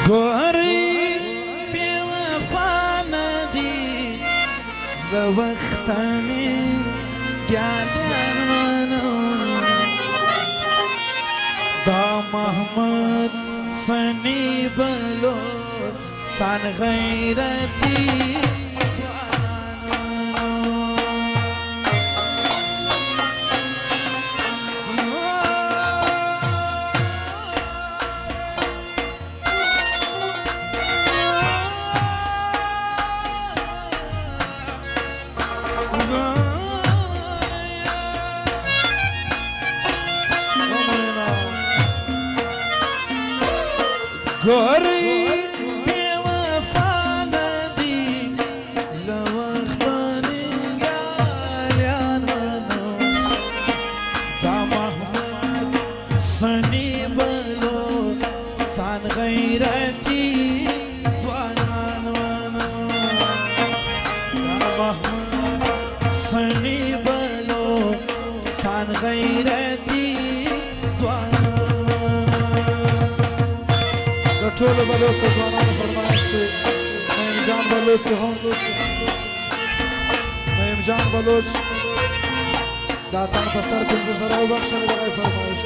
گوری بی وفا ندی و وقتانی گردن منو دا محمد سنی بلو سن غیرتی گوری بی وفا ندی لوقتانی گالیان منو دا محمد سنی بلو سن غیرتی زوانان منو دا محمد سنی بلو سن غیرتی زوانان ټول بلوچ ځوانانو فرمایش دی میم جان بلوچ هم میم جان بلوچ دا تن په سر 15 سره وبخښل دغه فرمایش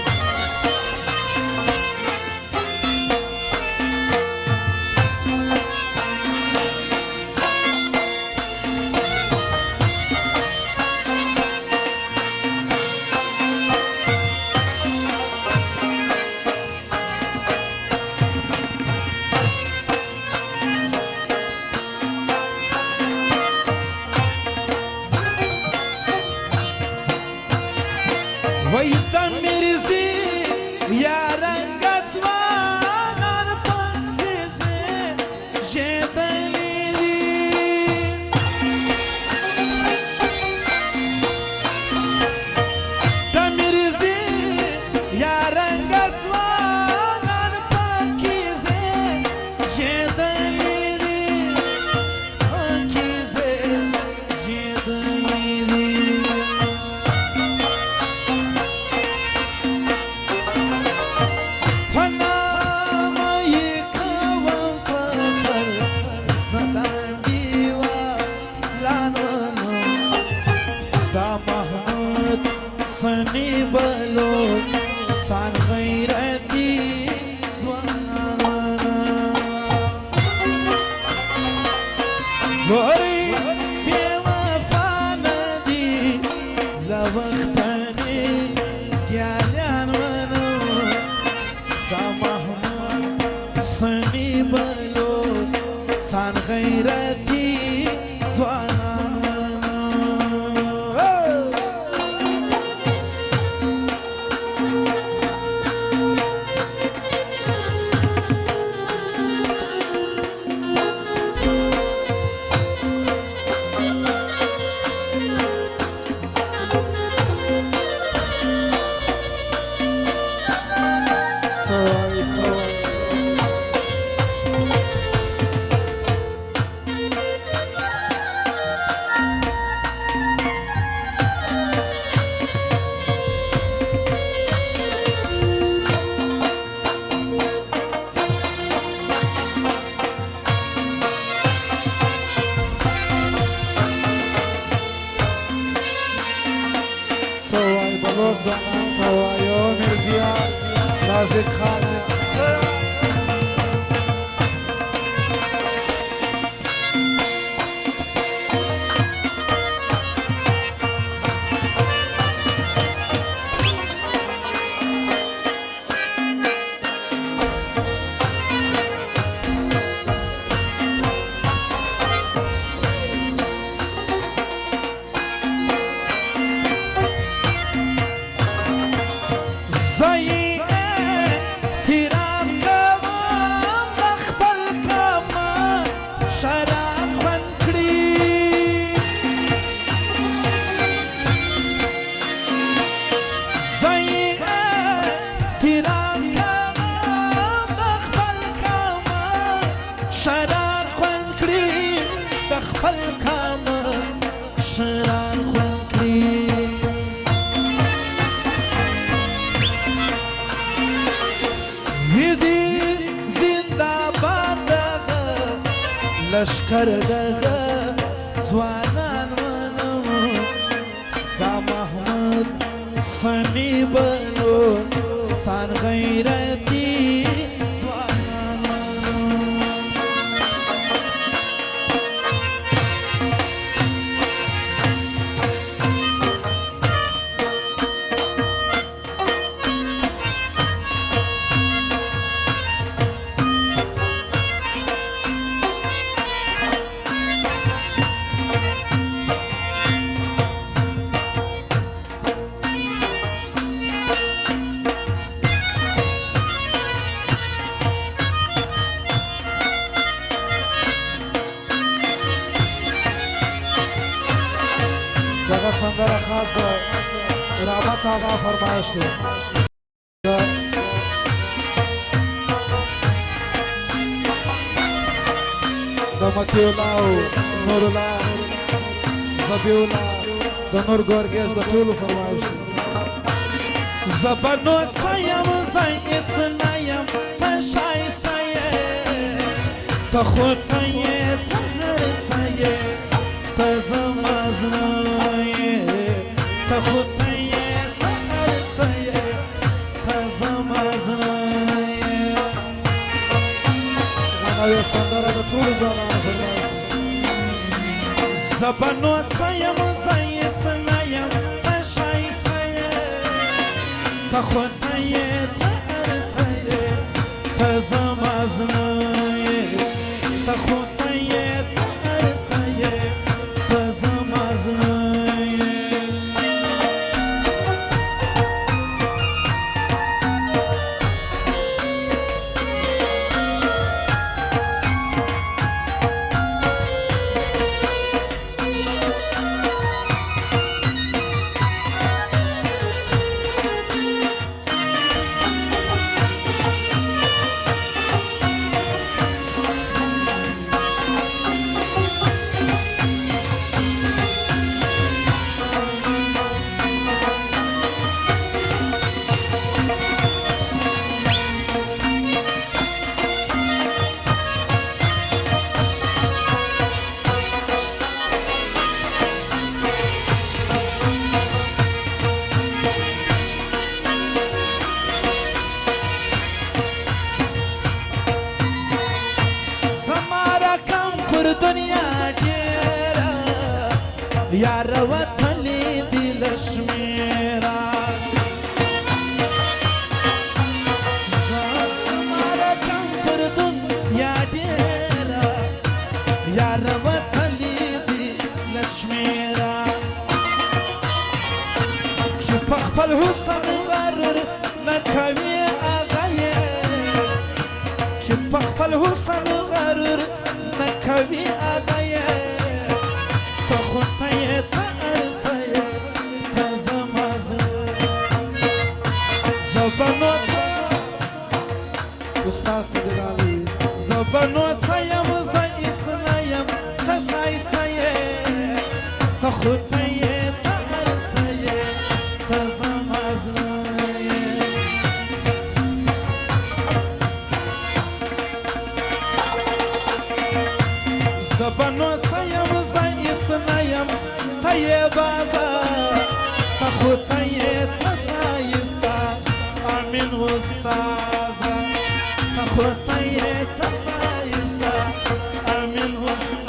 ویتن میرزی یا رنگت زوانان پاکسیزی جبلیری تمیرزی یا رنگت زوانان پاکیزی جبلیری پاکیزی جبلیری سنی بلو سن غیرتی زوانان گوری بی وفا ندی لوقتانی گالیان منو دا محمد سنی بلو سن غیرتی زوانان سوای بلوچ زمان سوایو مرزیا نازک خانه Zindabad لشکر دغه ځوانان منم دا محمد سنی بلو ځان غیرتي ځوانان منم دغه سندره خاص ده رحمت آقا فرمایش دی د متی الله او نور الله زبی الله د نور ګورګیش د ټولو فرمایش دی زبنو څیم زایت نایم ته شایسته یې ته خوته یې ته هر څه یې ته زما زړه یې ته خوته یې ته هر څه یې ته زما زړه یې غناوې سندره د ټولو ځوانانو فرمایش دی زه به نو څه یم زه یې څه نه یم ته ښایسته یې ته خوته یې ته هر څه یې ته زما زړه یې ته خوته یې ته هر څه یې ته زما زړه یې دنیا ډېره یاره وتلې دي له شمېره زما رقم پر دنیا ډېره یاره وتلې دي له شمېره چې په خپل حسن غرور نه کوي هغه یې چې په خپل حسن غرور نه کوي هغه یې ته خوته یې ته هر څه یې ته زما زړه زه به نو څه استاد ته دې راغلی زه به نو څه یم زه هېڅ نه یم ته ښایسته یې ته خوته یې ته هر څه یې ته زما زړه زه به نو څه یم زه هېڅ نه یم ته یې بازه ته خوته یې ته ښایسته امین استاذه ته خوته یې ته ښایسته امین استاذه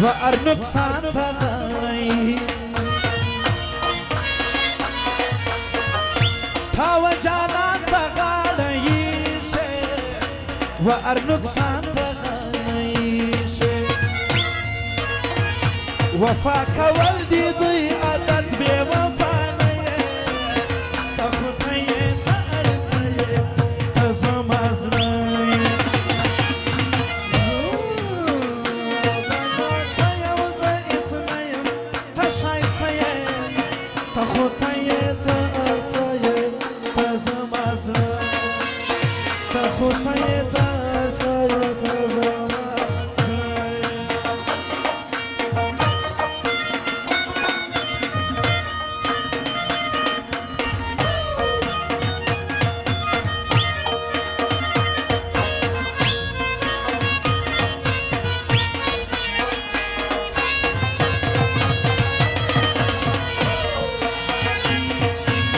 و ارنکسان تغایی تا و جانان تغایی سے و ارنکسان تغنیشه وفا کول دی دوی عادت بی وفا نیه تخطیه ترسیه تزم از نیه بنوتیه و زیت نیه تشایستیه تخطیه ترسیه تزم از نیه تخطیه ترسیه تزم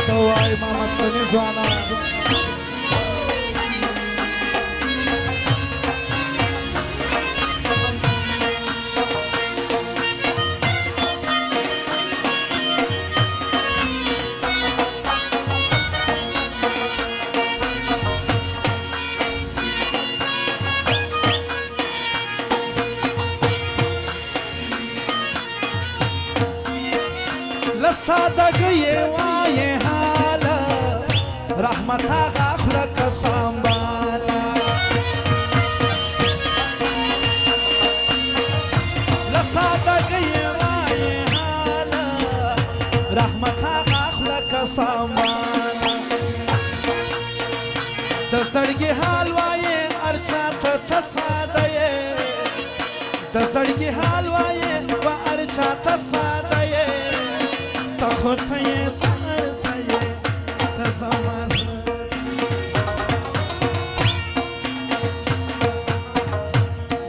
سوای محمد سنی زوانا لصادقی وای حالا رحمت آغا خلق سامبالا لصادقی وای حالا رحمت آغا خلق سامبالا تسرگی حال وای ارچات تسادیه تسرگی حال وای و ارچات تسادیه تخطیه ترسیه تزمازه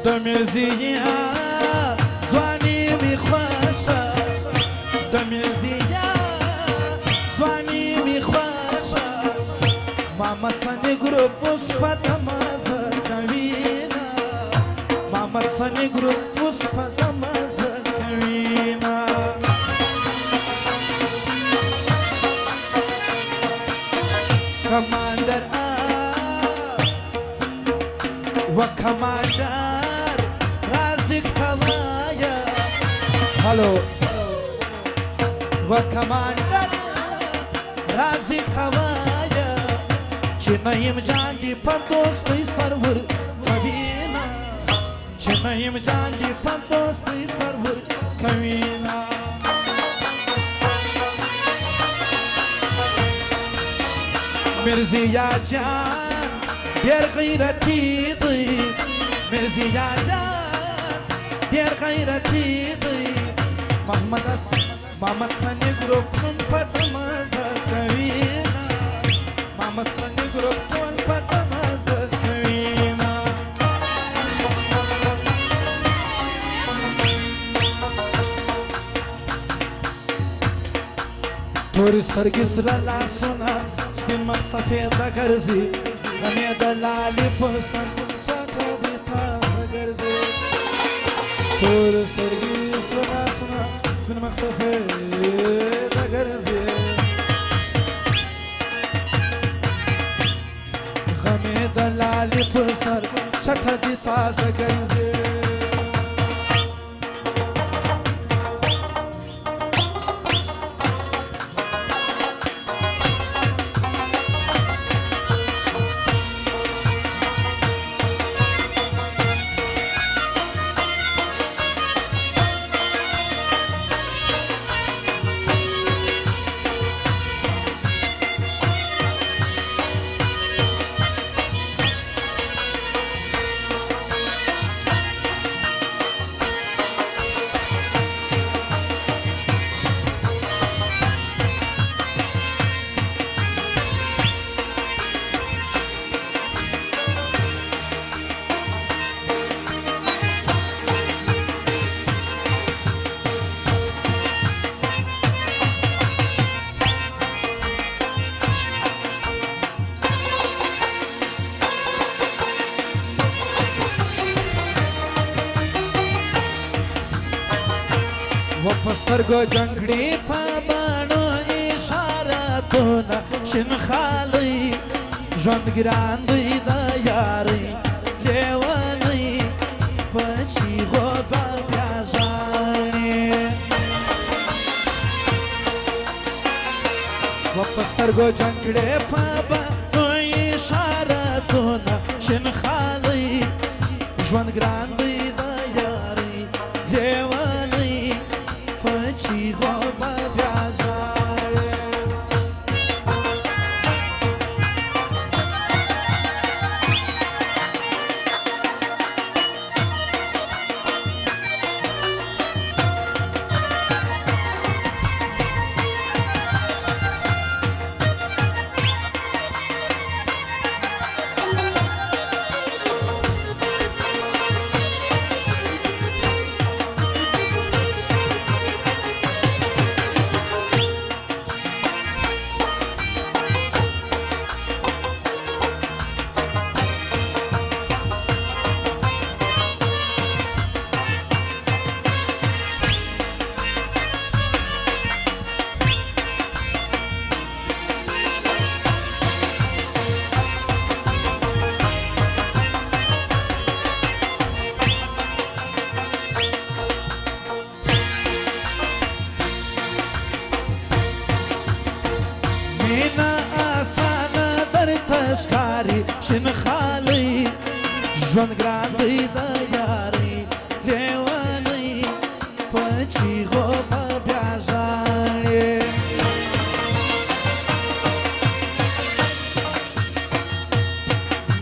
دمیرزیه زوانی میخوشه دمیرزیه زوانی میخوشه ماما سنی گروپوس پدمازه کوینا ماما سنی گروپوس پدمازه کوینا Commander و Commander Razik Tavaya Hello و Commander Razik Tavaya Çinayım candi pantostu sarvır kavina Çinayım candi pantostu sarvır kavina مرزیا جان دیر غیرتی دی مرزیا جان دیر غیرتی دی محمد سنی گروپ تون پدمازه کوینا محمد سنی گروپ تون پدمازه کوینا توریسترگی سر لاسونا سپین مخ سفید گرزی زمین دلالی پسند چاچا دی تازه گرزی توریسترگی سر لاسونا سپین مخ سفید گرزی غمی دلالی پسند چاچا دی تازه گرزی و پسترگو جنگڑی پامانو اشارتونا شن خالی جون گراندی دا یاری غو بیا ژاړي و پسترګو جنګ کړې په نوې اشارتونه شین خالي ژوند ګران دی د یارۍ لیونۍ په چیغو به بیا ژاړې مینا آسانه درته ښکاري شین خالي ژوند ګران دی د یارۍ لیونۍ په چیغو به بیا ژاړې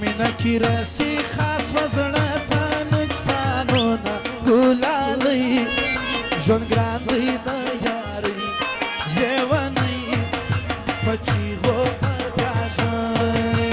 مینه کې رسي خاص و زړه ته نقصانونه ګلالۍ ژوند ګران دی د یارۍ لیونۍ په چیغو به بیا ژاړې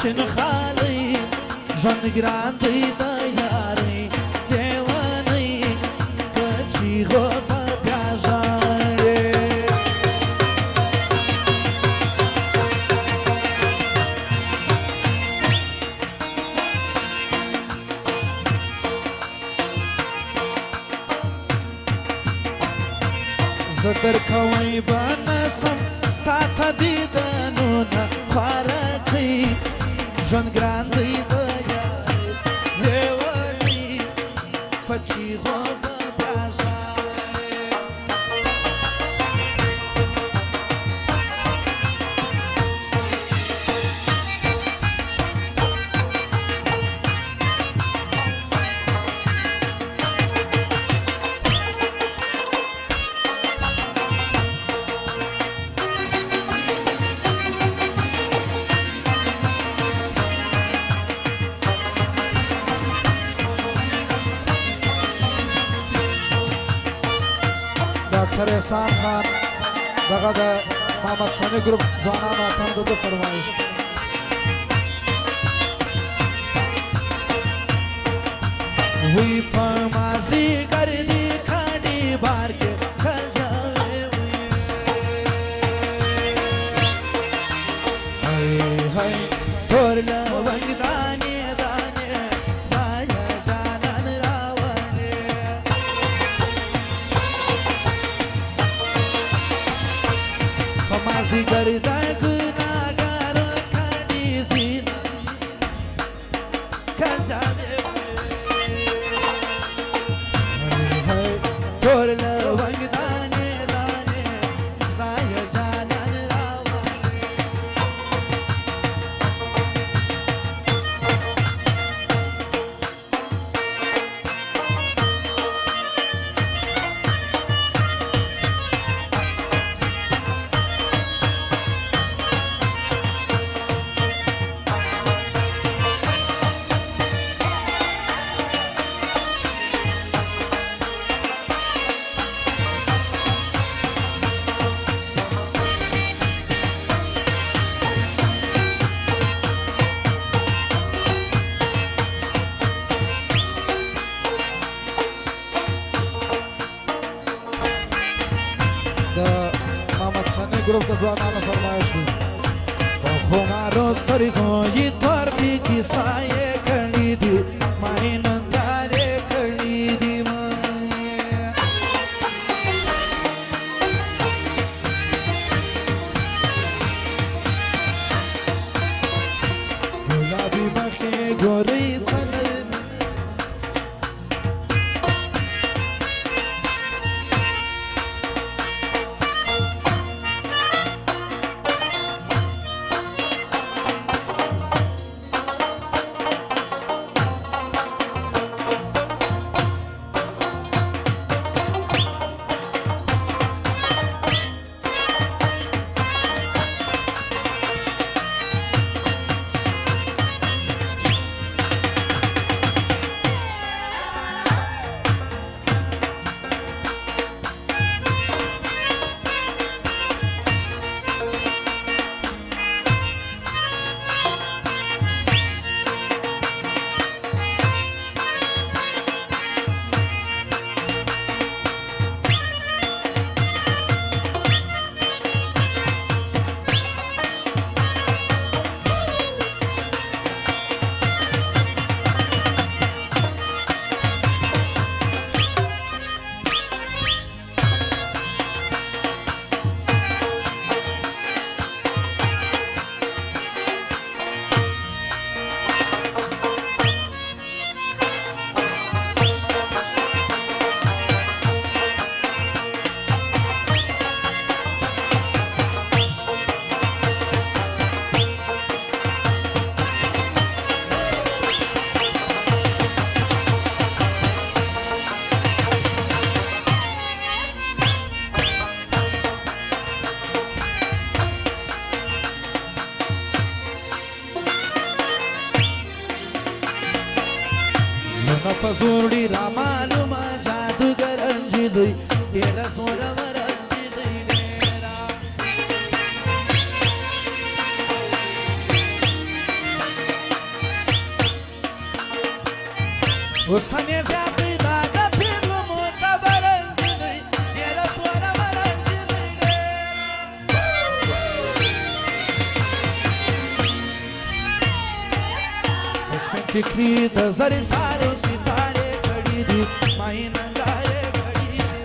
شین خالي ژوند ګران دی د یارۍ لیونۍ په چیغو به بیا ژاړې زه درکوی به نسم ستا ته دیدنونه خواره کوي ژوند ګران دی د یارۍ لیونۍ په چیغو به بیا ژاړې ډاکټر احسان خان دغه د محمد سامي ګروپ ځوانانو اتم د ده فرمایش وی په مازدیګر دې کاڼي بار کې خجاوې هی تور لونګ دانې دانې مایا جانان راولې په مازدیګر دا ګناګار کاڼي زینا خجاوې تور لونګ دانې دانې مایا جانان راولې ग्रुप का ځوانانو فرمایش دی په خمارو سترګو یې تور پیکي سایې کړي دي مای نندارې کړي دي ګلابي مخې ګورې څنګه پزوړی را معلومه جادوګر انجلۍ ډېره زورور انجلۍ ډېره اوسنۍ زیاتې دا د پیغلو معتبر انجلۍ ډېره زورور انجلۍ ډېره سپین ټیکري د زرې تارو ستارې کړي دي مای نندارې کړي دي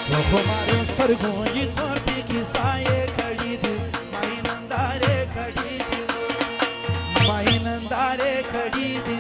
په خمارو سترګو یې تور پیکي سایې کړي دي مای نندارې کړي دي مای نندارې کړي دي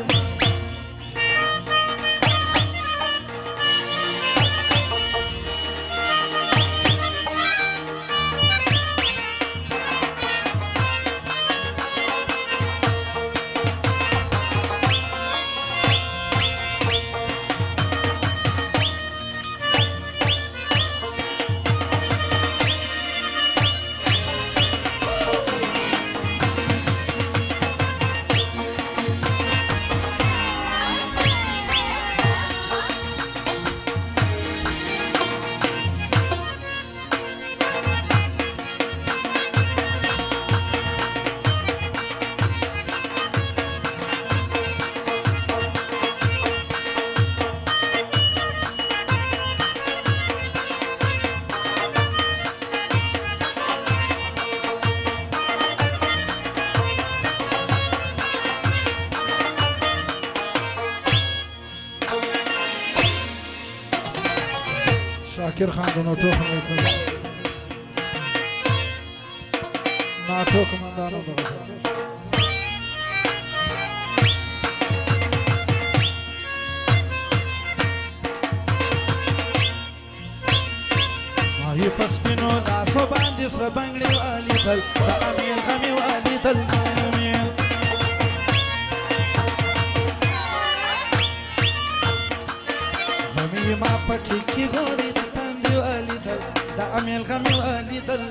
شاکر خان د نوټو خموکل ناټو کماندانو دغه ماهی پسپینو لاسو باندې سره بنګړي والیدل د امیر غمې والیدل امیر غمې ما پټې کې ګورې د تندې والیدل د امیر غمې والیدل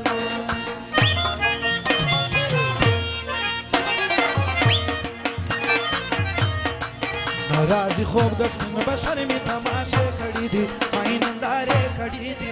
راځي خوب د سپین بشر مې تماشه کړي دي مای نندارې کړي دي